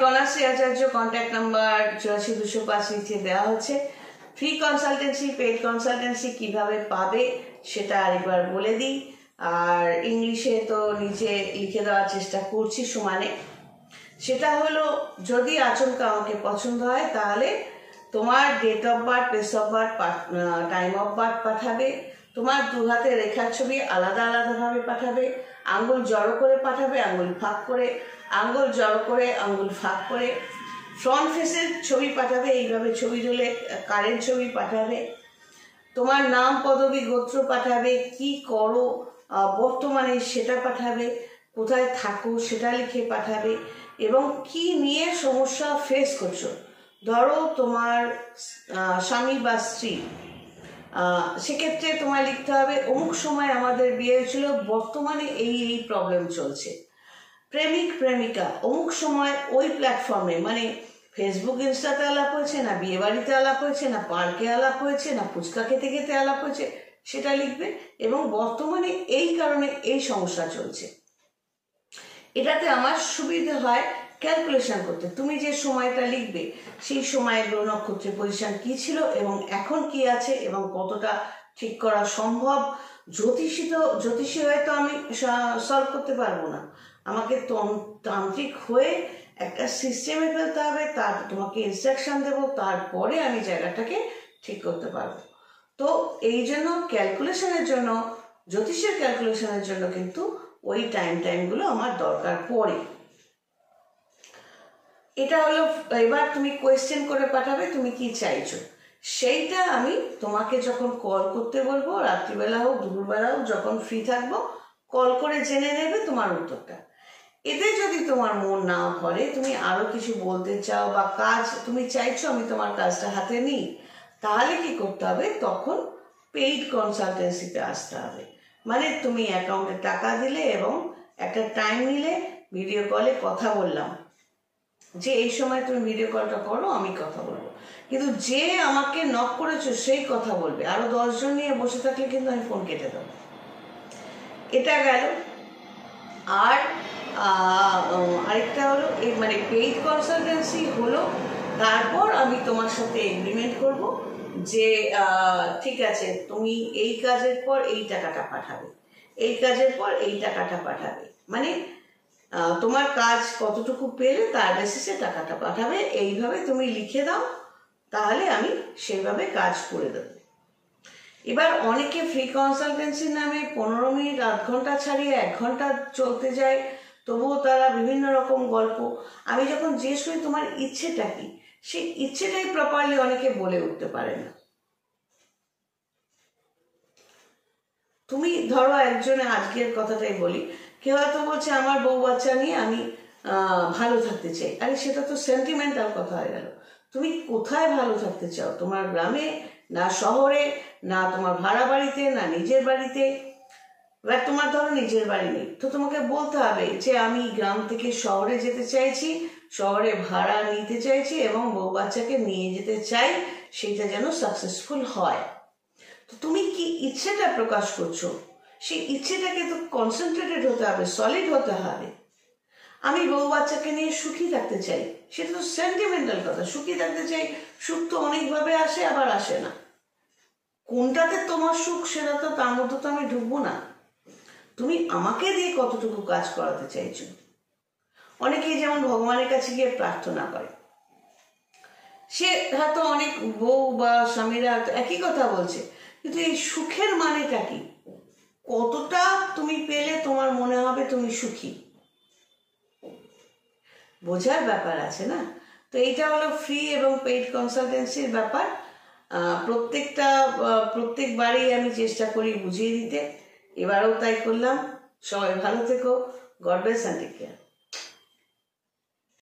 কন্যাশ্রী আচার্য, contact number 84 205 নিচে দেওয়া হচ্ছে। ফ্রি কনসালটেন্সি, পেইড কনসালটেন্সি কিভাবে পাবে সেটা আরেকবার বলে দিই, আর ইংলিশে তো নিচে লিখে দেওয়ার চেষ্টা করছি সমানে। সেটা হলো, যদি আচমকা আমাকে পছন্দ হয় তাহলে তোমার date of birth, place of birth, time of birth পাঠাবে, তোমার দু হাতে রেখার ছবি আলাদা আলাদাভাবে পাঠাবে, আঙ্গুল জড়ো করে পাঠাবে, আঙ্গুল ফাঁক করে, আঙ্গুল জড়ো করে, আঙ্গুল ফাঁক করে, ফ্রন্ট ফেসের ছবি পাঠাবে, এইভাবে ছবি তুলে কারেন্ট ছবি পাঠাবে, তোমার নাম, পদবি, গোত্র পাঠাবে, কি করো বর্তমানে সেটা পাঠাবে, কোথায় থাকো সেটা লিখে পাঠাবে, এবং কি নিয়ে সমস্যা ফেস করছো। ধরো তোমার স্বামী বা স্ত্রী, সেক্ষেত্রে তোমায় লিখতে হবে অমুক সময় আমাদের বিয়ে হয়েছিল, বর্তমানে এই এই প্রবলেম চলছে। প্রেমিক প্রেমিকা, অমুক সময় ওই প্ল্যাটফর্মে, মানে ফেসবুক ইনস্টাতে আলাপ হয়েছে, না বিয়ে বাড়িতে আলাপ হয়েছে, না পার্কে আলাপ হয়েছে, না ফুচকা খেতে খেতে আলাপ হয়েছে, সেটা লিখবে, এবং বর্তমানে এই কারণে এই সমস্যা চলছে। এটাতে আমার সুবিধা হয় ক্যালকুলেশন করতে। তুমি যে সময়টা লিখবে সেই সময়ে গ্রহ নক্ষত্রের পজিশন কি ছিল এবং এখন কি আছে এবং কতটা ঠিক করা সম্ভব। জ্যোতিষী হয়ে তো আমি সলভ করতে পারবো না, আমাকে তান্ত্রিক হয়ে একটা সিস্টেমে ফেলতে হবে, তার তোমাকে ইনস্ট্রাকশন দেবো, তারপরে আমি জায়গাটাকে ঠিক করতে পারবো। তো এই জন্য ক্যালকুলেশনের জন্য, জ্যোতিষের ক্যালকুলেশনের জন্য কিন্তু ওই টাইমগুলো আমার দরকার পড়ে। এটা হলো, এবার তুমি কোয়েশ্চেন করে পাঠাবে তুমি কি চাইছো, সেইটা আমি তোমাকে যখন কল করতে বলবো, রাত্রিবেলা হোক দুপুরবেলা হোক, যখন ফ্রি থাকবো কল করে জেনে নেবে তোমার উত্তরটা। এতে যদি তোমার মন না করে, তুমি আরো কিছু বলতে চাও বা কাজ তুমি চাইছো আমি তোমার কাজটা হাতে নিই, তাহলে কি করতে হবে, তখন পেইড কনসালটেন্সিতে আসতে হবে। মানে তুমি অ্যাকাউন্টে টাকা দিলে এবং একটা টাইম নিলে, ভিডিও কলে কথা বললাম, যে এই সময় তুমি ভিডিও কলটা করো, আমি কথা বলবো, কিন্তু যে আমাকে নক করেছো সেই কথা বলবে। আরো 10 জন নিয়ে বসে থাকলে কিন্তু আমি ফোন কেটে দেবো। এটা গেল। আর আরেকটা হলো, মানে পেইড কনসালটেন্সি হলো, তারপর আমি তোমার সাথে এগ্রিমেন্ট করব যে ঠিক আছে তুমি এই কাজের পর এই টাকাটা পাঠাবে, এই কাজের পর এই টাকাটা পাঠাবে, মানে তোমার কাজ কতটুকু পেলে তার বেসিসে টাকাটা পাঠাবে, এইভাবে তুমি লিখে দাও, তাহলে আমি সেইভাবে কাজ করে দেবো। এবার অনেকে ফ্রি কনসালটেন্সির নামে 15 মিনিট, আধ ঘন্টা ছাড়িয়ে 1 ঘন্টা চলতে যায়, তবুও তারা বিভিন্ন রকম গল্প। আমি যখন জিজ্ঞেস করি তোমার ইচ্ছেটা কি, সেই ইচ্ছেটাই প্রপারলি অনেকে বলে উঠতে পারে না। তুমি ধরো একজনে, আজকের কথাটাই বলি, কেউ হয়তো বলছে আমার বউ বাচ্চা নিয়ে আমি ভালো থাকতে চাই। আরে সেটা তো সেন্টিমেন্টাল কথা হয়ে গেল। তুমি কোথায় ভালো থাকতে চাও, তোমার গ্রামে না শহরে, না তোমার ভাড়া বাড়িতে, না নিজের বাড়িতে? এবার তোমার ধরো নিজের বাড়ি নেই, তো তোমাকে বলতে হবে যে আমি গ্রাম থেকে শহরে যেতে চাইছি, শহরে ভাড়া নিতে চাইছি এবং বউ বাচ্চাকে নিয়ে যেতে চাই, সেটা যেন সাকসেসফুল হয়। তো তুমি কি ইচ্ছেটা প্রকাশ করছো, সেই ইচ্ছেটাকে তো কনসেন্ট্রেটেড হতে হবে, সলিড হতে হবে। আমি বউ বাচ্চাকে নিয়ে সুখী থাকতে চাই, সেটা তো সেন্টিমেন্টাল কথা। সুখী থাকতে চাই, সুখ তো অনেকভাবে আসে আবার আসে না। কোনটাতে তোমার সুখ সেটা তো, তার মধ্যে তো আমি ঢুকবো না। তুমি আমাকে দিয়ে কতটুকু কাজ করাতে চাইছো। অনেকেই যেমন ভগবানের কাছে গিয়ে প্রার্থনা করে, সে হয়তো অনেক বউ বা স্বামীরা একই কথা বলছে, কিন্তু এই সুখের মানেটা কি, কতটা তুমি পেলে তোমার মনে হবে তুমি সুখী, বোঝার ব্যাপার আছে না। তো এইটা হলো ফ্রি এবং পেইড কনসালটেন্সির ব্যাপার। প্রত্যেকবারই আমি চেষ্টা করি বুঝিয়ে দিতে, এবারেও তাই করলাম। সবাই ভালো থেকো, God bless and take care.